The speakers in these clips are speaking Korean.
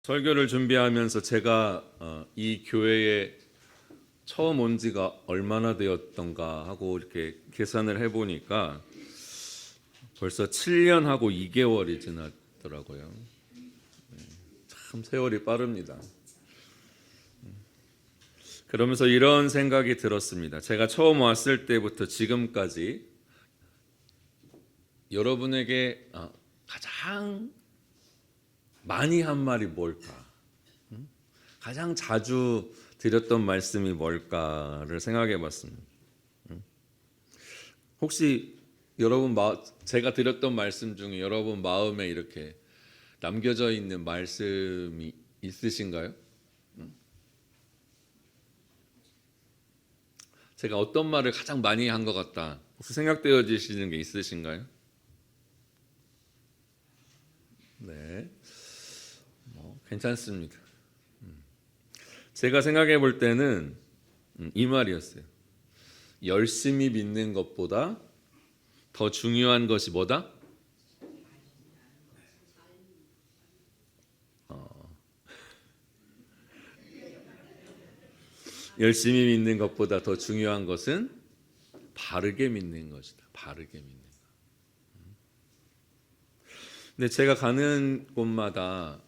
설교를 준비하면서 제가 이 교회에 처음 온 지가 얼마나 되었던가 하고 이렇게 계산을 해보니까 벌써 7년하고 2개월이 지났더라고요. 참 세월이 빠릅니다. 그러면서 이런 생각이 들었습니다. 제가 처음 왔을 때부터 지금까지 여러분에게 가장 많이 한 말이 뭘까? 가장 자주 드렸던 말씀이 뭘까를 생각해 봤습니다. 혹시 여러분 제가 드렸던 말씀 중에 여러분 마음에 이렇게 남겨져 있는 말씀이 있으신가요? 제가 어떤 말을 가장 많이 한 것 같다. 혹시 생각되어지시는 게 있으신가요? 네, 괜찮습니다. 제가 생각해 볼 때는 이 말이었어요. 열심히 믿는 것보다 더 중요한 것이 뭐다? 열심히 믿는 것보다 더 중요한 것은 바르게 믿는 것이다. 바르게 믿는 것. 근데 제가 가는 곳마다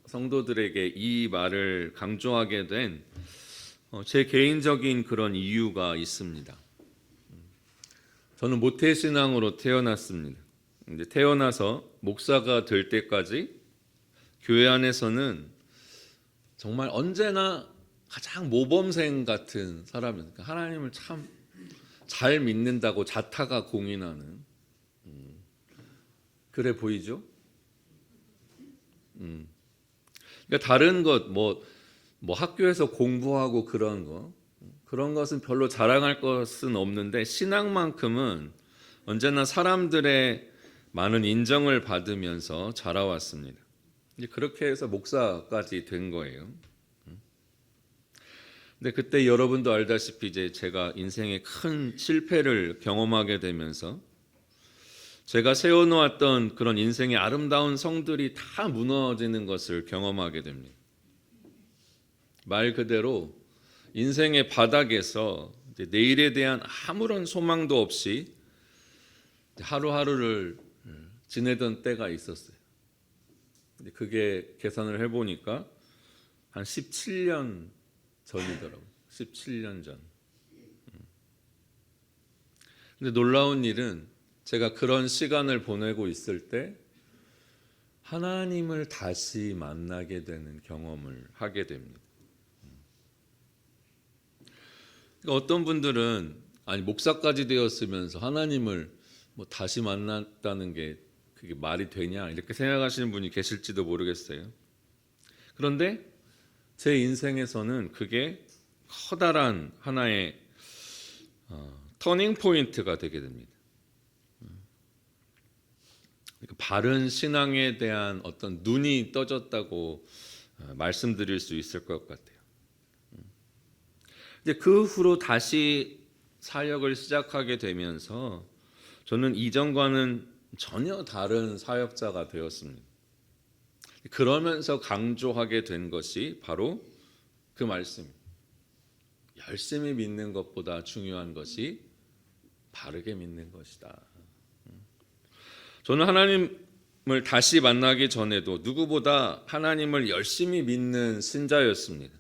성도들에게 이 말을 강조하게 된 제 개인적인 그런 이유가 있습니다. 저는 모태신앙으로 태어났습니다. 근데 태어나서 목사가 될 때까지 교회 안에서는 정말 언제나 가장 모범생 같은 사람이었어요. 하나님을 참 잘 믿는다고 자타가 공인하는 그래 보이죠? 그러니까 다른 것 뭐 학교에서 공부하고 그런 것은 별로 자랑할 것은 없는데 신앙만큼은 언제나 사람들의 많은 인정을 받으면서 자라왔습니다. 이제 그렇게 해서 목사까지 된 거예요. 근데 그때 여러분도 알다시피 이제 제가 인생의 큰 실패를 경험하게 되면서 제가 세워놓았던 그런 인생의 아름다운 성들이 다 무너지는 것을 경험하게 됩니다. 말 그대로 인생의 바닥에서 이제 내일에 대한 아무런 소망도 없이 하루하루를 지내던 때가 있었어요. 근데 그게 계산을 해보니까 한 17년 전이더라고요. 17년 전. 근데 놀라운 일은 제가 그런 시간을 보내고 있을 때 하나님을 다시 만나게 되는 경험을 하게 됩니다. 그러니까 어떤 분들은 아니 목사까지 되었으면서 하나님을 다시 만났다는 게 그게 말이 되냐 이렇게 생각하시는 분이 계실지도 모르겠어요. 그런데 제 인생에서는 그게 커다란 하나의 터닝 포인트가 되게 됩니다. 그러니까 바른 신앙에 대한 어떤 눈이 떠졌다고 말씀드릴 수 있을 것 같아요. 이제 그 후로 다시 사역을 시작하게 되면서 저는 이전과는 전혀 다른 사역자가 되었습니다. 그러면서 강조하게 된 것이 바로 그 말씀입니다. 열심히 믿는 것보다 중요한 것이 바르게 믿는 것이다. 저는 하나님을 다시 만나기 전에도 누구보다 하나님을 열심히 믿는 신자였습니다.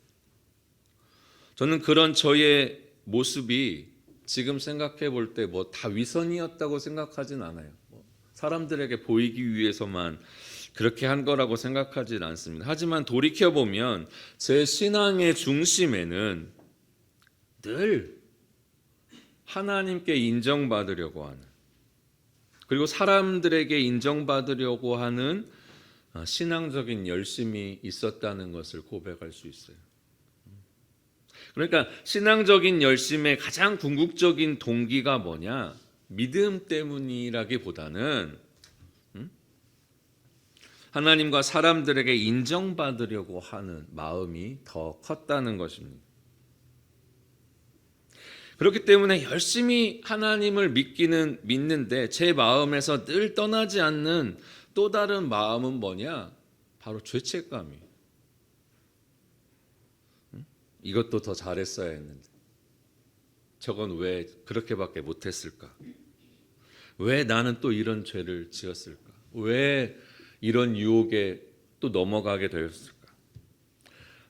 저는 그런 저의 모습이 지금 생각해 볼 때 다 위선이었다고 생각하진 않아요. 사람들에게 보이기 위해서만 그렇게 한 거라고 생각하진 않습니다. 하지만 돌이켜 보면 제 신앙의 중심에는 늘 하나님께 인정받으려고 하는, 그리고 사람들에게 인정받으려고 하는 신앙적인 열심이 있었다는 것을 고백할 수 있어요. 그러니까 신앙적인 열심의 가장 궁극적인 동기가 뭐냐? 믿음 때문이라기보다는 하나님과 사람들에게 인정받으려고 하는 마음이 더 컸다는 것입니다. 그렇기 때문에 열심히 하나님을 믿는데 제 마음에서 늘 떠나지 않는 또 다른 마음은 뭐냐? 바로 죄책감이에요. 이것도 더 잘했어야 했는데 저건 왜 그렇게밖에 못했을까? 왜 나는 또 이런 죄를 지었을까? 왜 이런 유혹에 또 넘어가게 되었을까?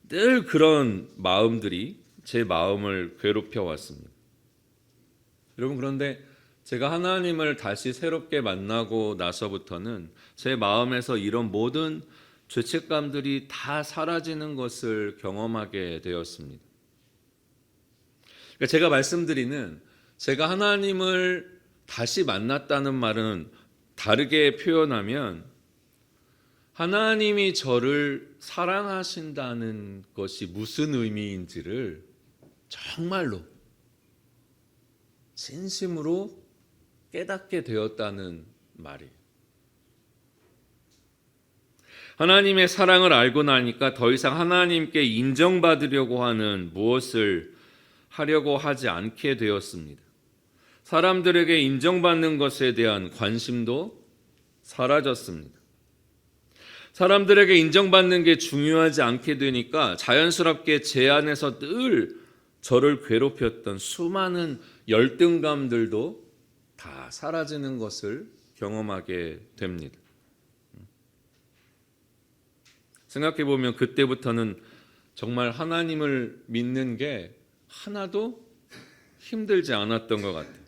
늘 그런 마음들이 제 마음을 괴롭혀 왔습니다. 여러분, 그런데 제가 하나님을 다시 새롭게 만나고 나서부터는 제 마음에서 이런 모든 죄책감들이 다 사라지는 것을 경험하게 되었습니다. 그러니까 제가 말씀드리는, 제가 하나님을 다시 만났다는 말은 다르게 표현하면 하나님이 저를 사랑하신다는 것이 무슨 의미인지를 정말로 진심으로 깨닫게 되었다는 말이에요. 하나님의 사랑을 알고 나니까 더 이상 하나님께 인정받으려고 하는 무엇을 하려고 하지 않게 되었습니다. 사람들에게 인정받는 것에 대한 관심도 사라졌습니다. 사람들에게 인정받는 게 중요하지 않게 되니까 자연스럽게 제 안에서 늘 저를 괴롭혔던 수많은 열등감들도 다 사라지는 것을 경험하게 됩니다. 생각해 보면 그때부터는 정말 하나님을 믿는 게 하나도 힘들지 않았던 것 같아요.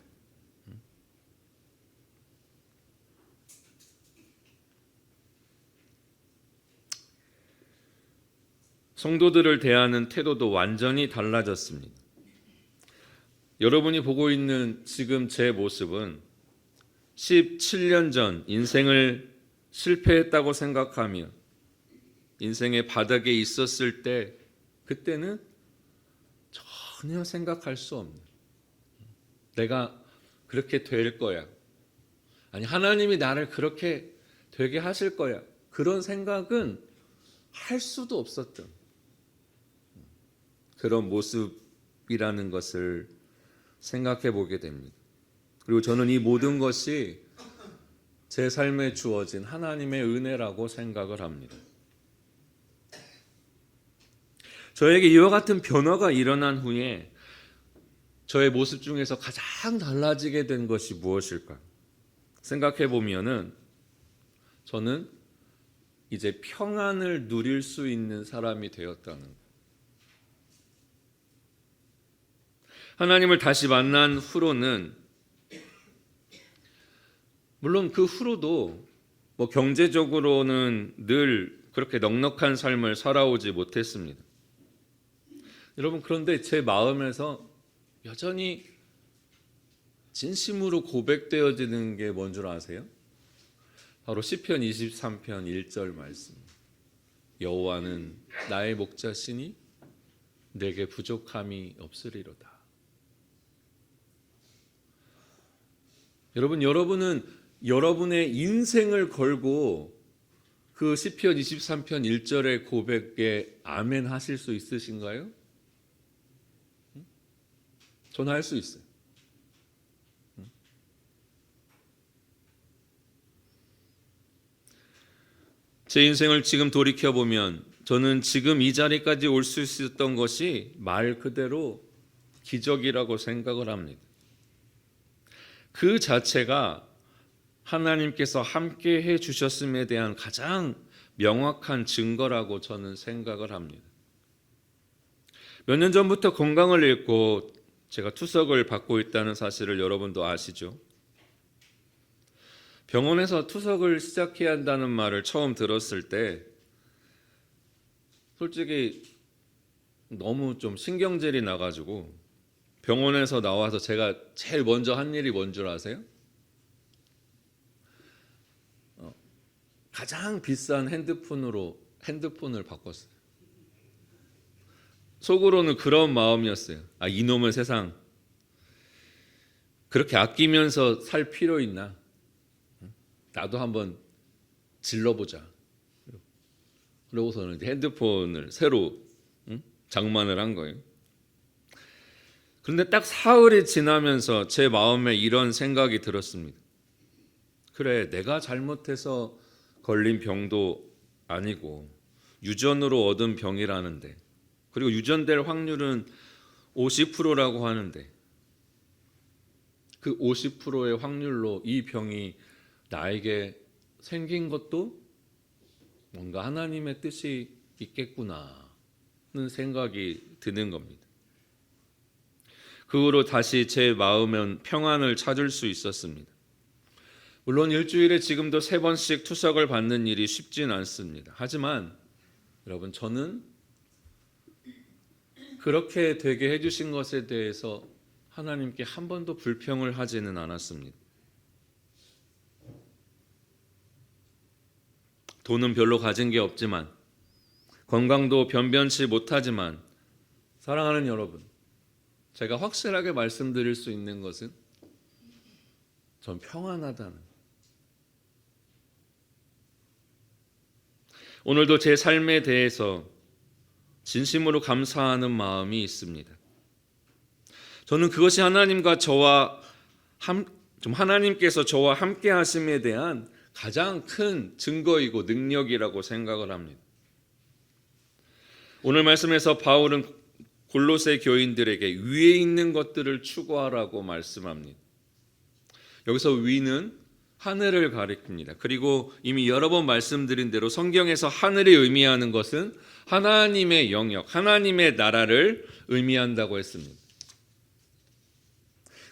성도들을 대하는 태도도 완전히 달라졌습니다. 여러분이 보고 있는 지금 제 모습은 17년 전 인생을 실패했다고 생각하며 인생의 바닥에 있었을 때, 그때는 전혀 생각할 수 없는, 내가 그렇게 될 거야, 아니 하나님이 나를 그렇게 되게 하실 거야, 그런 생각은 할 수도 없었던 그런 모습이라는 것을 생각해 보게 됩니다. 그리고 저는 이 모든 것이 제 삶에 주어진 하나님의 은혜라고 생각을 합니다. 저에게 이와 같은 변화가 일어난 후에 저의 모습 중에서 가장 달라지게 된 것이 무엇일까 생각해 보면은, 저는 이제 평안을 누릴 수 있는 사람이 되었다는 것. 하나님을 다시 만난 후로는, 물론 그 후로도 경제적으로는 늘 그렇게 넉넉한 삶을 살아오지 못했습니다. 여러분, 그런데 제 마음에서 여전히 진심으로 고백되어지는 게 뭔 줄 아세요? 바로 시편 23편 1절 말씀. 여호와는 나의 목자시니 내게 부족함이 없으리로다. 여러분은 여러분의 인생을 걸고 그 시편 23편 1절의 고백에 아멘 하실 수 있으신가요? 저는 할 수 있어요. 제 인생을 지금 돌이켜보면 저는 지금 이 자리까지 올 수 있었던 것이 말 그대로 기적이라고 생각을 합니다. 그 자체가 하나님께서 함께 해주셨음에 대한 가장 명확한 증거라고 저는 생각을 합니다. 몇 년 전부터 건강을 잃고 제가 투석을 받고 있다는 사실을 여러분도 아시죠? 병원에서 투석을 시작해야 한다는 말을 처음 들었을 때 솔직히 너무 좀 신경질이 나가지고 병원에서 나와서 제가 제일 먼저 한 일이 뭔 줄 아세요? 가장 비싼 핸드폰을 바꿨어요. 속으로는 그런 마음이었어요. 아, 이놈의 세상, 그렇게 아끼면서 살 필요 있나? 나도 한번 질러보자. 그러고서는 핸드폰을 새로 장만을 한 거예요. 그런데 딱 사흘이 지나면서 제 마음에 이런 생각이 들었습니다. 그래, 내가 잘못해서 걸린 병도 아니고 유전으로 얻은 병이라는데 그리고 유전될 확률은 50%라고 하는데 그 50%의 확률로 이 병이 나에게 생긴 것도 뭔가 하나님의 뜻이 있겠구나는 생각이 드는 겁니다. 그 후로 다시 제 마음은 평안을 찾을 수 있었습니다. 물론 일주일에 지금도 3번씩 투석을 받는 일이 쉽진 않습니다. 하지만 여러분, 저는 그렇게 되게 해주신 것에 대해서 하나님께 한 번도 불평을 하지는 않았습니다. 돈은 별로 가진 게 없지만, 건강도 변변치 못하지만, 사랑하는 여러분, 제가 확실하게 말씀드릴 수 있는 것은 전 평안하다는, 오늘도 제 삶에 대해서 진심으로 감사하는 마음이 있습니다. 저는 그것이 하나님께서 저와 함께 하심에 대한 가장 큰 증거이고 능력이라고 생각을 합니다. 오늘 말씀에서 바울은 골로새 교인들에게 위에 있는 것들을 추구하라고 말씀합니다. 여기서 위는 하늘을 가리킵니다. 그리고 이미 여러 번 말씀드린 대로 성경에서 하늘이 의미하는 것은 하나님의 영역, 하나님의 나라를 의미한다고 했습니다.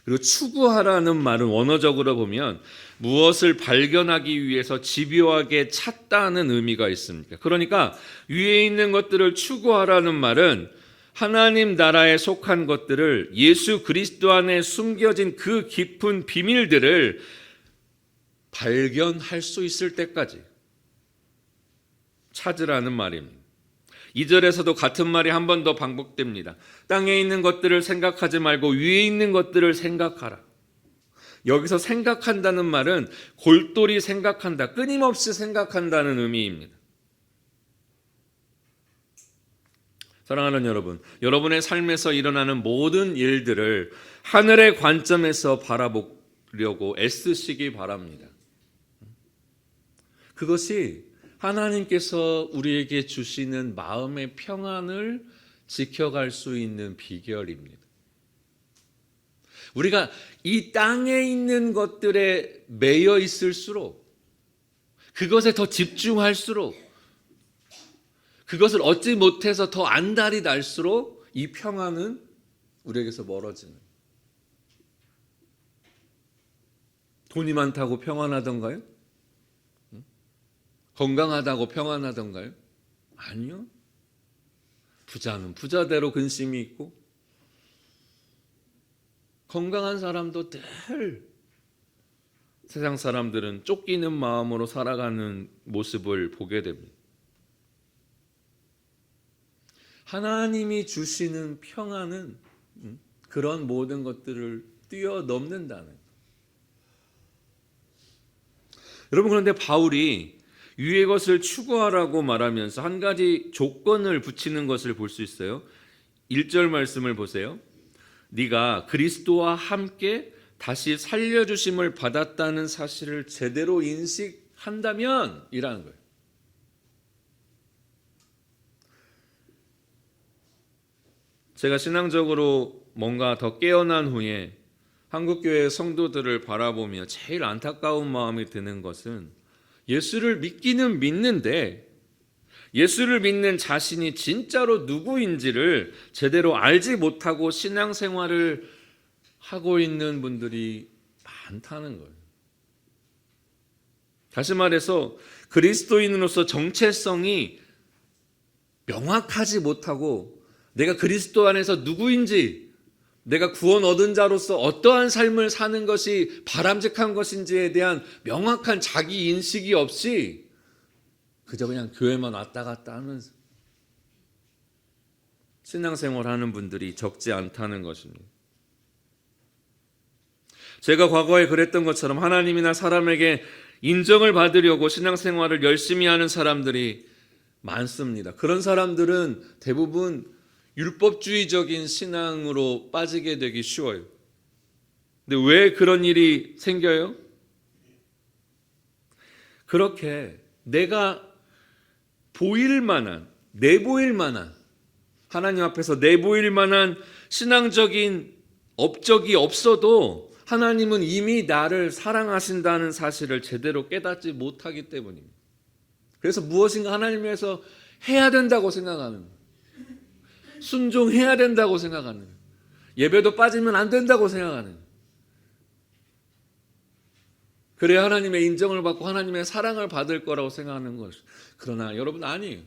그리고 추구하라는 말은 원어적으로 보면 무엇을 발견하기 위해서 집요하게 찾다는 의미가 있습니다. 그러니까 위에 있는 것들을 추구하라는 말은 하나님 나라에 속한 것들을, 예수 그리스도 안에 숨겨진 그 깊은 비밀들을 발견할 수 있을 때까지 찾으라는 말입니다. 2절에서도 같은 말이 한 번 더 반복됩니다. 땅에 있는 것들을 생각하지 말고 위에 있는 것들을 생각하라. 여기서 생각한다는 말은 골똘히 생각한다, 끊임없이 생각한다는 의미입니다. 사랑하는 여러분, 여러분의 삶에서 일어나는 모든 일들을 하늘의 관점에서 바라보려고 애쓰시기 바랍니다. 그것이 하나님께서 우리에게 주시는 마음의 평안을 지켜갈 수 있는 비결입니다. 우리가 이 땅에 있는 것들에 매여 있을수록, 그것에 더 집중할수록, 그것을 얻지 못해서 더 안달이 날수록 이 평안은 우리에게서 멀어지는. 돈이 많다고 평안하던가요? 건강하다고 평안하던가요? 아니요. 부자는 부자대로 근심이 있고, 건강한 사람도 늘 세상 사람들은 쫓기는 마음으로 살아가는 모습을 보게 됩니다. 하나님이 주시는 평안은 그런 모든 것들을 뛰어넘는다는. 여러분, 그런데 바울이 위의 것을 추구하라고 말하면서 한 가지 조건을 붙이는 것을 볼 수 있어요. 1절 말씀을 보세요. 네가 그리스도와 함께 다시 살려주심을 받았다는 사실을 제대로 인식한다면 이라는 거예요. 제가 신앙적으로 뭔가 더 깨어난 후에 한국교회 성도들을 바라보며 제일 안타까운 마음이 드는 것은, 예수를 믿기는 믿는데 예수를 믿는 자신이 진짜로 누구인지를 제대로 알지 못하고 신앙생활을 하고 있는 분들이 많다는 거예요. 다시 말해서 그리스도인으로서 정체성이 명확하지 못하고, 내가 그리스도 안에서 누구인지, 내가 구원 얻은 자로서 어떠한 삶을 사는 것이 바람직한 것인지에 대한 명확한 자기 인식이 없이 그저 그냥 교회만 왔다 갔다 하면서 신앙생활하는 분들이 적지 않다는 것입니다. 제가 과거에 그랬던 것처럼 하나님이나 사람에게 인정을 받으려고 신앙생활을 열심히 하는 사람들이 많습니다. 그런 사람들은 대부분 율법주의적인 신앙으로 빠지게 되기 쉬워요. 근데 왜 그런 일이 생겨요? 그렇게 내가 보일 만한, 내보일 만한 하나님 앞에서 내보일 만한 신앙적인 업적이 없어도 하나님은 이미 나를 사랑하신다는 사실을 제대로 깨닫지 못하기 때문입니다. 그래서 무엇인가 하나님에서 해야 된다고 생각하는, 순종해야 된다고 생각하는, 예배도 빠지면 안 된다고 생각하는, 그래야 하나님의 인정을 받고 하나님의 사랑을 받을 거라고 생각하는 것. 그러나 여러분 아니에요.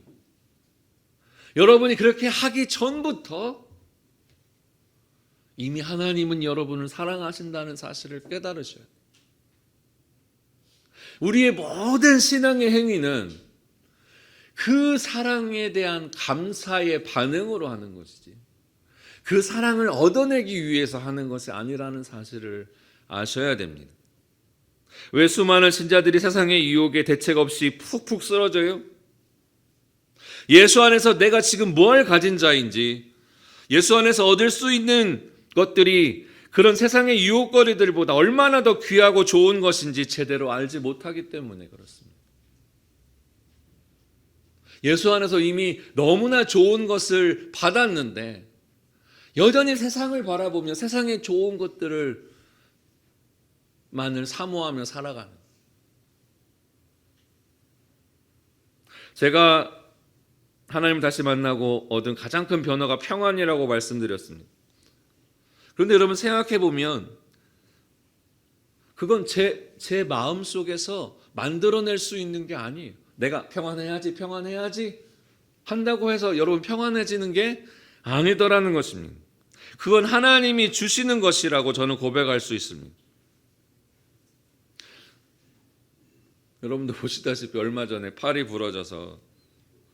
여러분이 그렇게 하기 전부터 이미 하나님은 여러분을 사랑하신다는 사실을 깨달으셔야 돼요. 우리의 모든 신앙의 행위는 그 사랑에 대한 감사의 반응으로 하는 것이지, 그 사랑을 얻어내기 위해서 하는 것이 아니라는 사실을 아셔야 됩니다. 왜 수많은 신자들이 세상의 유혹에 대책 없이 푹푹 쓰러져요? 예수 안에서 내가 지금 뭘 가진 자인지, 예수 안에서 얻을 수 있는 것들이 그런 세상의 유혹거리들보다 얼마나 더 귀하고 좋은 것인지 제대로 알지 못하기 때문에 그렇습니다. 예수 안에서 이미 너무나 좋은 것을 받았는데 여전히 세상을 바라보며 세상의 좋은 것들을 만을 사모하며 살아가는. 제가 하나님 다시 만나고 얻은 가장 큰 변화가 평안이라고 말씀드렸습니다. 그런데 여러분 생각해 보면 그건 제 마음 속에서 만들어낼 수 있는 게 아니에요. 내가 평안해야지 한다고 해서 여러분 평안해지는 게 아니더라는 것입니다. 그건 하나님이 주시는 것이라고 저는 고백할 수 있습니다. 여러분도 보시다시피 얼마 전에 팔이 부러져서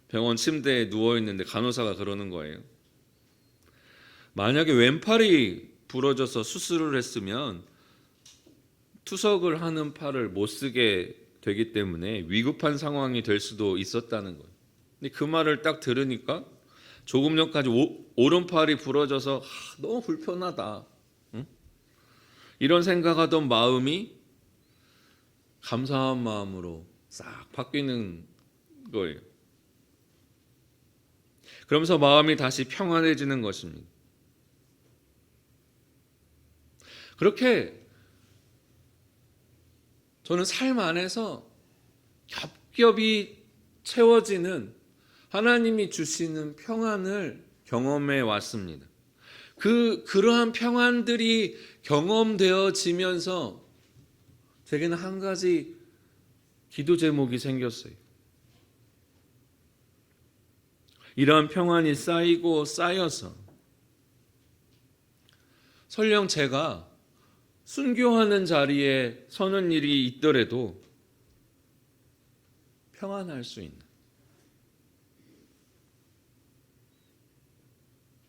병원 침대에 누워있는데 간호사가 그러는 거예요. 만약에 왼팔이 부러져서 수술을 했으면 투석을 하는 팔을 못 쓰게 되기 때문에 위급한 상황이 될 수도 있었다는 거예요. 근데 그 말을 딱 들으니까 조금 전까지 오른팔이 부러져서 너무 불편하다, 응? 이런 생각하던 마음이 감사한 마음으로 싹 바뀌는 거예요. 그러면서 마음이 다시 평안해지는 것입니다. 그렇게 저는 삶 안에서 겹겹이 채워지는 하나님이 주시는 평안을 경험해 왔습니다. 그러한 평안들이 경험되어지면서 제게는 한 가지 기도 제목이 생겼어요. 이러한 평안이 쌓이고 쌓여서 설령 제가 순교하는 자리에 서는 일이 있더라도 평안할 수 있는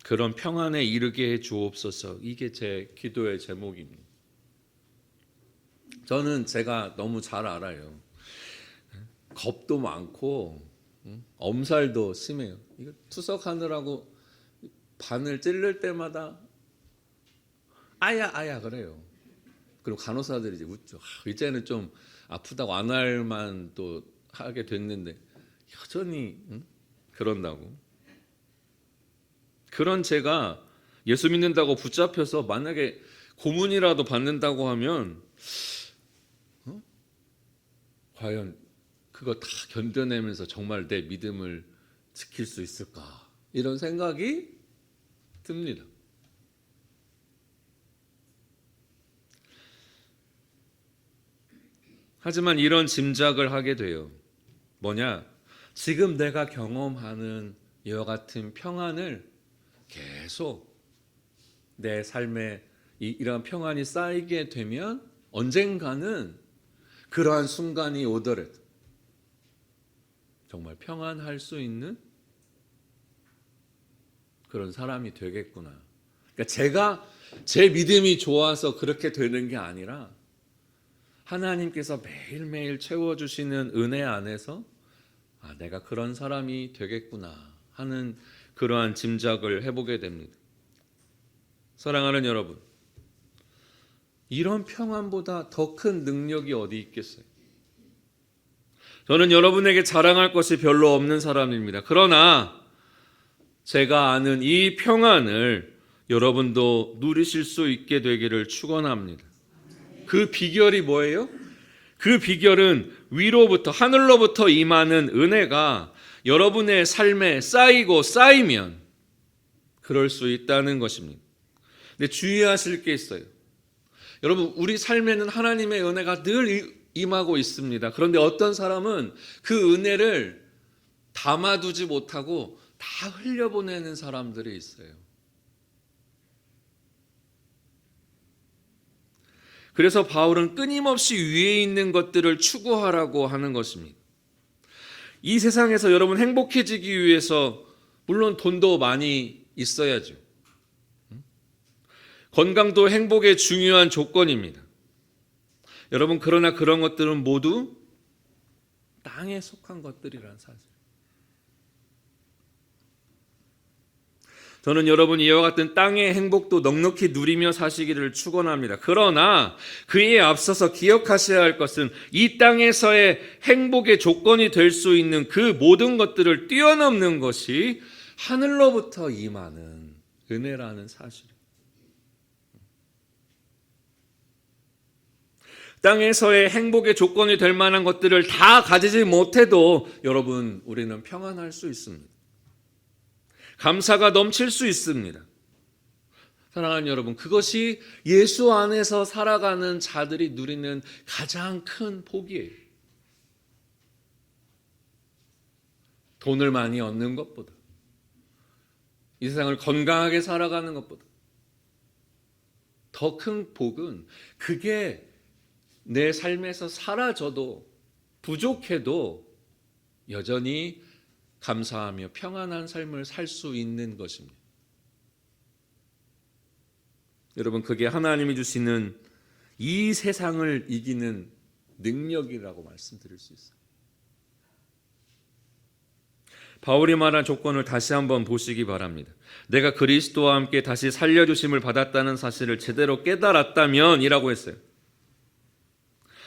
그런 평안에 이르게 해 주옵소서. 이게 제 기도의 제목입니다. 저는 제가 너무 잘 알아요. 겁도 많고 엄살도 심해요. 이거 투석하느라고 바늘 찌를 때마다 아야 그래요. 그리고 간호사들이 이제 웃죠. 이제는 좀 아프다고 안 할만 또 하게 됐는데 여전히 그런다고. 그런 제가 예수 믿는다고 붙잡혀서 만약에 고문이라도 받는다고 하면 과연 그거 다 견뎌내면서 정말 내 믿음을 지킬 수 있을까? 이런 생각이 듭니다. 하지만 이런 짐작을 하게 돼요. 뭐냐? 지금 내가 경험하는 이와 같은 평안을 계속 내 삶에 이러한 평안이 쌓이게 되면 언젠가는 그러한 순간이 오더라도 정말 평안할 수 있는 그런 사람이 되겠구나. 그러니까 제가 제 믿음이 좋아서 그렇게 되는 게 아니라 하나님께서 매일매일 채워주시는 은혜 안에서 내가 그런 사람이 되겠구나 하는 그러한 짐작을 해보게 됩니다. 사랑하는 여러분, 이런 평안보다 더 큰 능력이 어디 있겠어요? 저는 여러분에게 자랑할 것이 별로 없는 사람입니다. 그러나 제가 아는 이 평안을 여러분도 누리실 수 있게 되기를 축원합니다. 그 비결이 뭐예요? 그 비결은 위로부터, 하늘로부터 임하는 은혜가 여러분의 삶에 쌓이고 쌓이면 그럴 수 있다는 것입니다. 근데 주의하실 게 있어요. 여러분, 우리 삶에는 하나님의 은혜가 늘 임하고 있습니다. 그런데 어떤 사람은 그 은혜를 담아두지 못하고 다 흘려보내는 사람들이 있어요. 그래서 바울은 끊임없이 위에 있는 것들을 추구하라고 하는 것입니다. 이 세상에서 여러분 행복해지기 위해서 물론 돈도 많이 있어야죠. 건강도 행복의 중요한 조건입니다. 여러분, 그러나 그런 것들은 모두 땅에 속한 것들이라는 사실. 저는 여러분 이와 같은 땅의 행복도 넉넉히 누리며 사시기를 축원합니다. 그러나 그에 앞서서 기억하셔야 할 것은 이 땅에서의 행복의 조건이 될 수 있는 그 모든 것들을 뛰어넘는 것이 하늘로부터 임하는 은혜라는 사실입니다. 땅에서의 행복의 조건이 될 만한 것들을 다 가지지 못해도 여러분, 우리는 평안할 수 있습니다. 감사가 넘칠 수 있습니다. 사랑하는 여러분, 그것이 예수 안에서 살아가는 자들이 누리는 가장 큰 복이에요. 돈을 많이 얻는 것보다, 이 세상을 건강하게 살아가는 것보다 더 큰 복은, 그게 내 삶에서 사라져도 부족해도 여전히 감사하며 평안한 삶을 살 수 있는 것입니다. 여러분, 그게 하나님이 주시는 이 세상을 이기는 능력이라고 말씀드릴 수 있어요. 바울이 말한 조건을 다시 한번 보시기 바랍니다. 내가 그리스도와 함께 다시 살려주심을 받았다는 사실을 제대로 깨달았다면 이라고 했어요.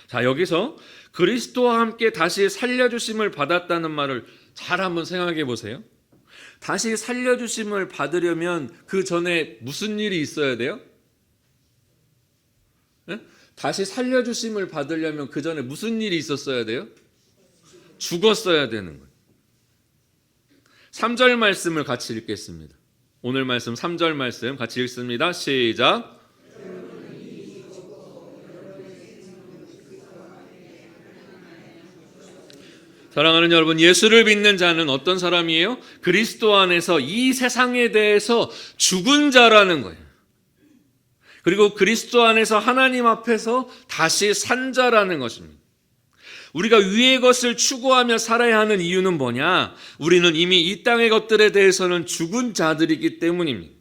자, 여기서 그리스도와 함께 다시 살려주심을 받았다는 말을 잘 한번 생각해 보세요. 다시 살려주심을 받으려면 그 전에 무슨 일이 있어야 돼요? 네? 다시 살려주심을 받으려면 그 전에 무슨 일이 있었어야 돼요? 죽었어야 되는 거예요. 3절 말씀을 같이 읽겠습니다. 오늘 말씀 3절 말씀 같이 읽습니다. 시작. 사랑하는 여러분, 예수를 믿는 자는 어떤 사람이에요? 그리스도 안에서 이 세상에 대해서 죽은 자라는 거예요. 그리고 그리스도 안에서 하나님 앞에서 다시 산 자라는 것입니다. 우리가 위의 것을 추구하며 살아야 하는 이유는 뭐냐? 우리는 이미 이 땅의 것들에 대해서는 죽은 자들이기 때문입니다.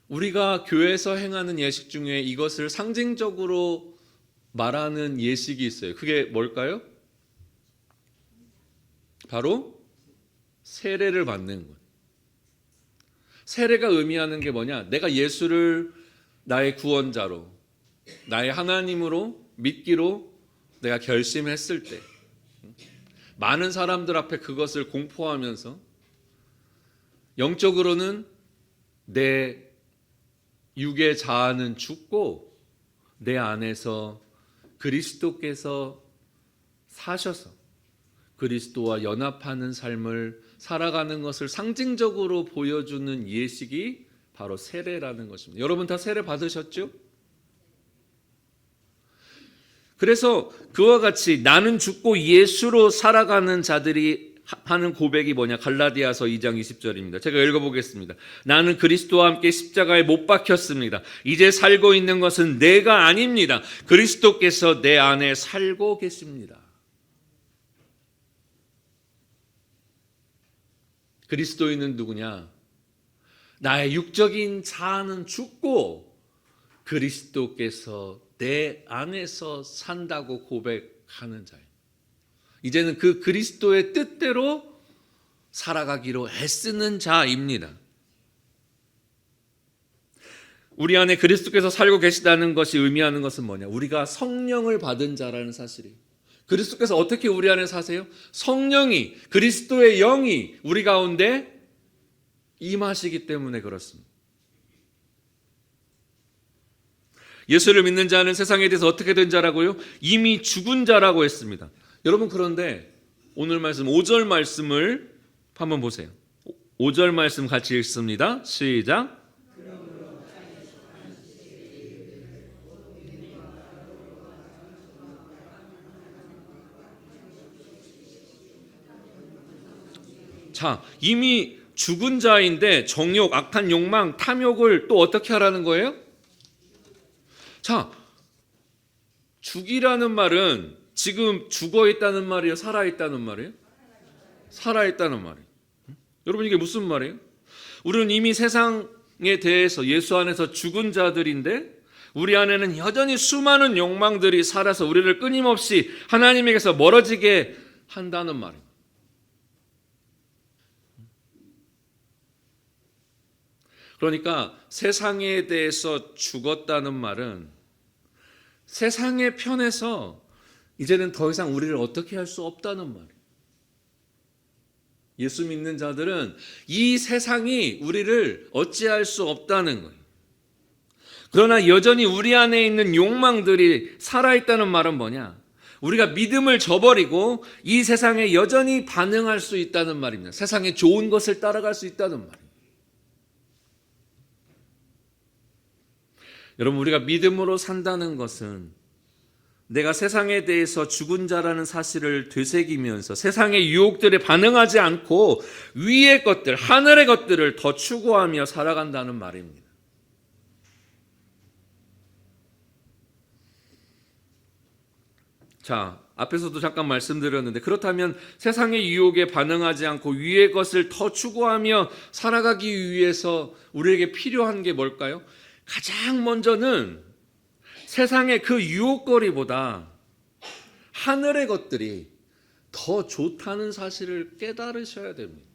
우리가 교회에서 행하는 예식 중에 이것을 상징적으로 말하는 예식이 있어요. 그게 뭘까요? 바로 세례를 받는 것. 세례가 의미하는 게 뭐냐? 내가 예수를 나의 구원자로, 나의 하나님으로 믿기로 내가 결심했을 때, 많은 사람들 앞에 그것을 공포하면서 영적으로는 내 육의 자아는 죽고 내 안에서 그리스도께서 사셔서 그리스도와 연합하는 삶을 살아가는 것을 상징적으로 보여주는 예식이 바로 세례라는 것입니다. 여러분 다 세례 받으셨죠? 그래서 그와 같이 나는 죽고 예수로 살아가는 자들이 하는 고백이 뭐냐? 갈라디아서 2장 20절입니다. 제가 읽어보겠습니다. 나는 그리스도와 함께 십자가에 못 박혔습니다. 이제 살고 있는 것은 내가 아닙니다. 그리스도께서 내 안에 살고 계십니다. 그리스도인은 누구냐? 나의 육적인 자아는 죽고 그리스도께서 내 안에서 산다고 고백하는 자예요. 이제는 그 그리스도의 뜻대로 살아가기로 애쓰는 자입니다. 우리 안에 그리스도께서 살고 계시다는 것이 의미하는 것은 뭐냐? 우리가 성령을 받은 자라는 사실이에요. 그리스도께서 어떻게 우리 안에 사세요? 성령이, 그리스도의 영이 우리 가운데 임하시기 때문에 그렇습니다. 예수를 믿는 자는 세상에 대해서 어떻게 된 자라고요? 이미 죽은 자라고 했습니다. 여러분, 그런데 오늘 말씀 5절 말씀을 한번 보세요. 5절 말씀 같이 읽습니다. 시작. 자, 이미 죽은 자인데 정욕, 악한 욕망, 탐욕을 또 어떻게 하라는 거예요? 자, 죽이라는 말은 지금 죽어 있다는 말이에요? 살아 있다는 말이에요? 살아 있다는 말이에요. 여러분, 이게 무슨 말이에요? 우리는 이미 세상에 대해서 예수 안에서 죽은 자들인데 우리 안에는 여전히 수많은 욕망들이 살아서 우리를 끊임없이 하나님에게서 멀어지게 한다는 말이에요. 그러니까 세상에 대해서 죽었다는 말은 세상의 편에서 이제는 더 이상 우리를 어떻게 할 수 없다는 말이에요. 예수 믿는 자들은 이 세상이 우리를 어찌할 수 없다는 거예요. 그러나 여전히 우리 안에 있는 욕망들이 살아있다는 말은 뭐냐? 우리가 믿음을 저버리고 이 세상에 여전히 반응할 수 있다는 말입니다. 세상의 좋은 것을 따라갈 수 있다는 말이에요. 여러분, 우리가 믿음으로 산다는 것은 내가 세상에 대해서 죽은 자라는 사실을 되새기면서 세상의 유혹들에 반응하지 않고 위의 것들, 하늘의 것들을 더 추구하며 살아간다는 말입니다. 자, 앞에서도 잠깐 말씀드렸는데 그렇다면 세상의 유혹에 반응하지 않고 위의 것을 더 추구하며 살아가기 위해서 우리에게 필요한 게 뭘까요? 가장 먼저는 세상의 그 유혹거리보다 하늘의 것들이 더 좋다는 사실을 깨달으셔야 됩니다.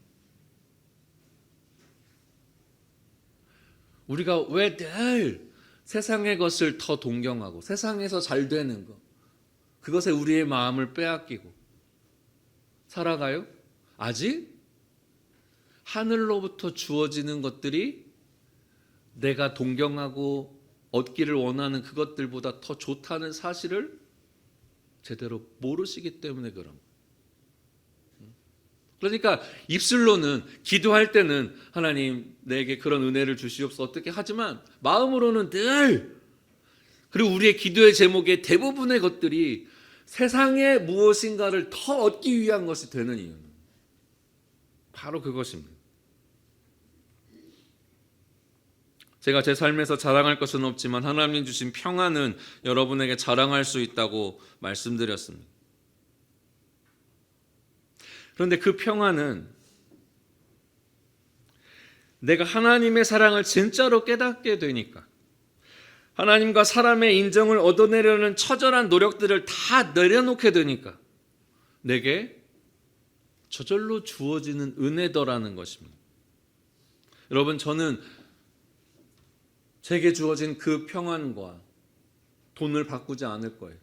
우리가 왜 늘 세상의 것을 더 동경하고 세상에서 잘 되는 것, 그것에 우리의 마음을 빼앗기고 살아가요? 아직 하늘로부터 주어지는 것들이 내가 동경하고 얻기를 원하는 그것들보다 더 좋다는 사실을 제대로 모르시기 때문에 그런 거예요. 그러니까 입술로는 기도할 때는 하나님 내게 그런 은혜를 주시옵소서 어떻게 하지만 마음으로는 늘, 그리고 우리의 기도의 제목의 대부분의 것들이 세상의 무엇인가를 더 얻기 위한 것이 되는 이유는 바로 그것입니다. 제가 제 삶에서 자랑할 것은 없지만 하나님 주신 평안은 여러분에게 자랑할 수 있다고 말씀드렸습니다. 그런데 그 평안은 내가 하나님의 사랑을 진짜로 깨닫게 되니까, 하나님과 사람의 인정을 얻어내려는 처절한 노력들을 다 내려놓게 되니까 내게 저절로 주어지는 은혜더라는 것입니다. 여러분, 저는 제게 주어진 그 평안과 돈을 바꾸지 않을 거예요.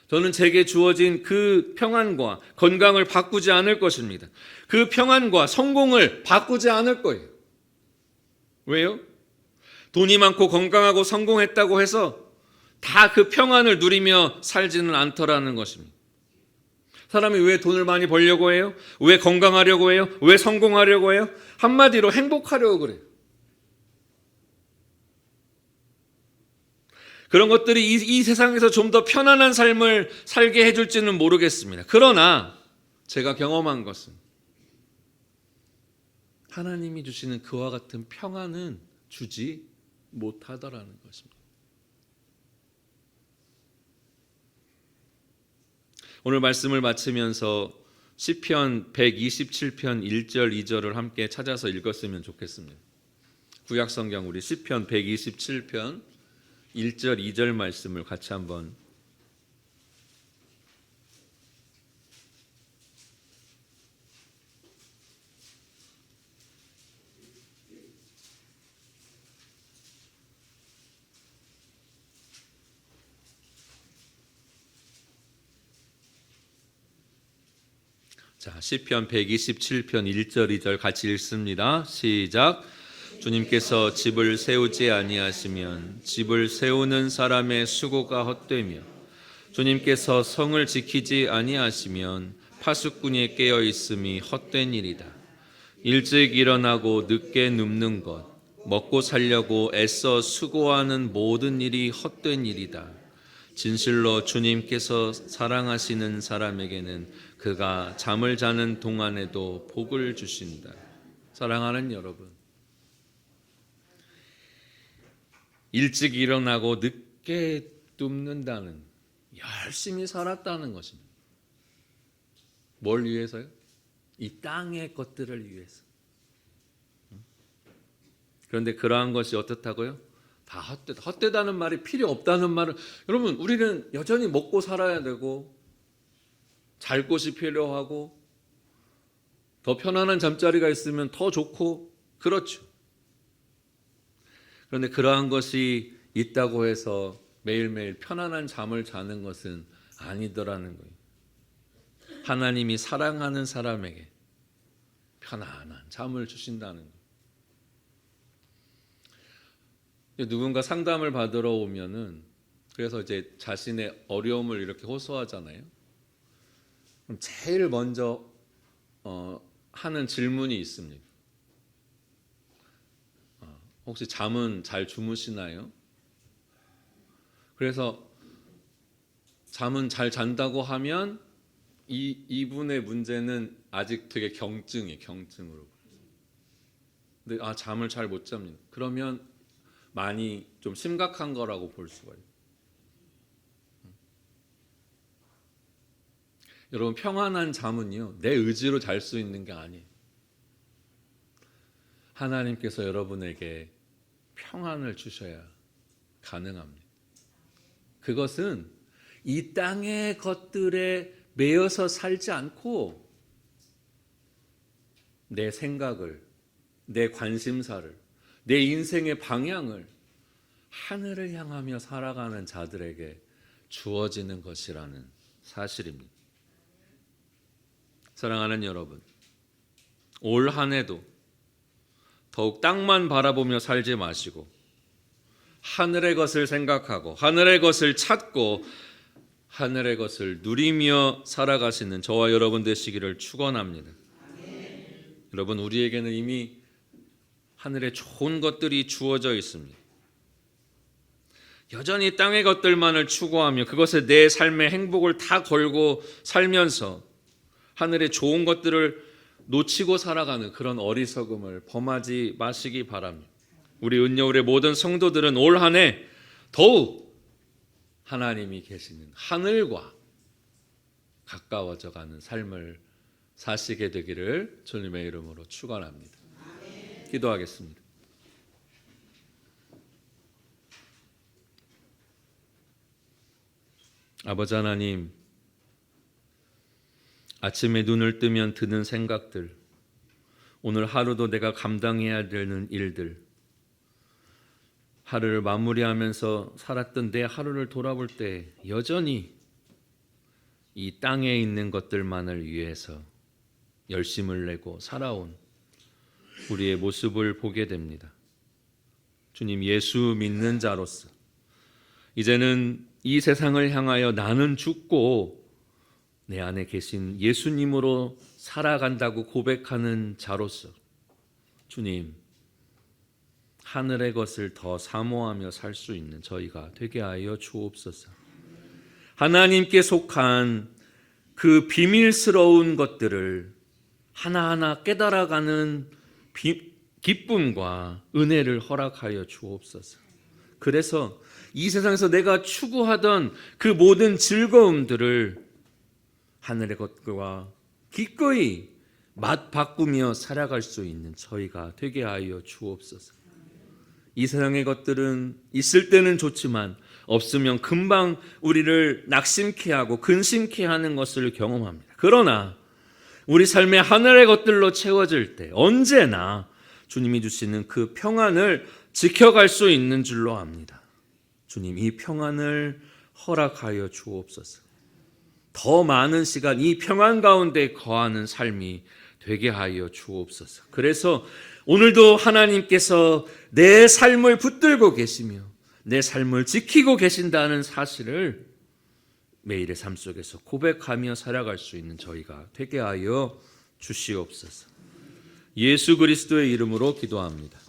저는 제게 주어진 그 평안과 건강을 바꾸지 않을 것입니다. 그 평안과 성공을 바꾸지 않을 거예요. 왜요? 돈이 많고 건강하고 성공했다고 해서 다 그 평안을 누리며 살지는 않더라는 것입니다. 사람이 왜 돈을 많이 벌려고 해요? 왜 건강하려고 해요? 왜 성공하려고 해요? 한마디로 행복하려고 그래요. 그런 것들이 이 세상에서 좀 더 편안한 삶을 살게 해줄지는 모르겠습니다. 그러나 제가 경험한 것은 하나님이 주시는 그와 같은 평안은 주지 못하더라는 것입니다. 오늘 말씀을 마치면서 시편 127편 1절 2절을 함께 찾아서 읽었으면 좋겠습니다. 구약성경 우리 시편 127편 1절 2절 말씀을 같이 한번 자, 시편 127편 1절 2절 같이 읽습니다. 시작. 주님께서 집을 세우지 아니하시면 집을 세우는 사람의 수고가 헛되며 주님께서 성을 지키지 아니하시면 파수꾼이 깨어 있음이 헛된 일이다. 일찍 일어나고 늦게 눕는 것, 먹고 살려고 애써 수고하는 모든 일이 헛된 일이다. 진실로 주님께서 사랑하시는 사람에게는 그가 잠을 자는 동안에도 복을 주신다. 사랑하는 여러분, 일찍 일어나고 늦게 눕는다는, 열심히 살았다는 것입니다. 뭘 위해서요? 이 땅의 것들을 위해서. 그런데 그러한 것이 어떻다고요? 다 헛되다. 헛되다는 말이 필요 없다는 말은, 여러분, 우리는 여전히 먹고 살아야 되고 잘 곳이 필요하고 더 편안한 잠자리가 있으면 더 좋고 그렇죠. 그런데 그러한 것이 있다고 해서 매일매일 편안한 잠을 자는 것은 아니더라는 거예요. 하나님이 사랑하는 사람에게 편안한 잠을 주신다는 거예요. 누군가 상담을 받으러 오면은, 그래서 이제 자신의 어려움을 이렇게 호소하잖아요. 그럼 제일 먼저 하는 질문이 있습니다. 혹시 잠은 잘 주무시나요? 그래서 잠은 잘 잔다고 하면 이분의 문제는 아직 되게 경증으로. 근데 잠을 잘 못 잡니다. 그러면 많이 좀 심각한 거라고 볼 수가 있어요. 여러분, 평안한 잠은요, 내 의지로 잘 수 있는 게 아니에요. 하나님께서 여러분에게 평안을 주셔야 가능합니다. 그것은 이 땅의 것들에 매여서 살지 않고 내 생각을, 내 관심사를, 내 인생의 방향을 하늘을 향하며 살아가는 자들에게 주어지는 것이라는 사실입니다. 사랑하는 여러분, 올 한 해도 더욱 땅만 바라보며 살지 마시고 하늘의 것을 생각하고 하늘의 것을 찾고 하늘의 것을 누리며 살아가시는 저와 여러분 되시기를 축원합니다. 여러분, 우리에게는 이미 하늘에 좋은 것들이 주어져 있습니다. 여전히 땅의 것들만을 추구하며 그것에 내 삶의 행복을 다 걸고 살면서 하늘의 좋은 것들을 놓치고 살아가는 그런 어리석음을 범하지 마시기 바랍니다. 우리 은여울의 모든 성도들은 올 한 해 더욱 하나님이 계시는 하늘과 가까워져가는 삶을 사시게 되기를 주님의 이름으로 축원합니다. 기도하겠습니다. 아버지 하나님, 아침에 눈을 뜨면 드는 생각들, 오늘 하루도 내가 감당해야 되는 일들, 하루를 마무리하면서 살았던 내 하루를 돌아볼 때 여전히 이 땅에 있는 것들만을 위해서 열심을 내고 살아온 우리의 모습을 보게 됩니다. 주님, 예수 믿는 자로서 이제는 이 세상을 향하여 나는 죽고 내 안에 계신 예수님으로 살아간다고 고백하는 자로서 주님, 하늘의 것을 더 사모하며 살 수 있는 저희가 되게 하여 주옵소서. 하나님께 속한 그 비밀스러운 것들을 하나하나 깨달아가는 기쁨과 은혜를 허락하여 주옵소서. 그래서 이 세상에서 내가 추구하던 그 모든 즐거움들을 하늘의 것과 기꺼이 맛 바꾸며 살아갈 수 있는 저희가 되게 하여 주옵소서. 이 세상의 것들은 있을 때는 좋지만 없으면 금방 우리를 낙심케 하고 근심케 하는 것을 경험합니다. 그러나 우리 삶의 하늘의 것들로 채워질 때 언제나 주님이 주시는 그 평안을 지켜갈 수 있는 줄로 압니다. 주님, 이 평안을 허락하여 주옵소서. 더 많은 시간 이 평안 가운데 거하는 삶이 되게 하여 주옵소서. 그래서 오늘도 하나님께서 내 삶을 붙들고 계시며 내 삶을 지키고 계신다는 사실을 매일의 삶 속에서 고백하며 살아갈 수 있는 저희가 되게 하여 주시옵소서. 예수 그리스도의 이름으로 기도합니다.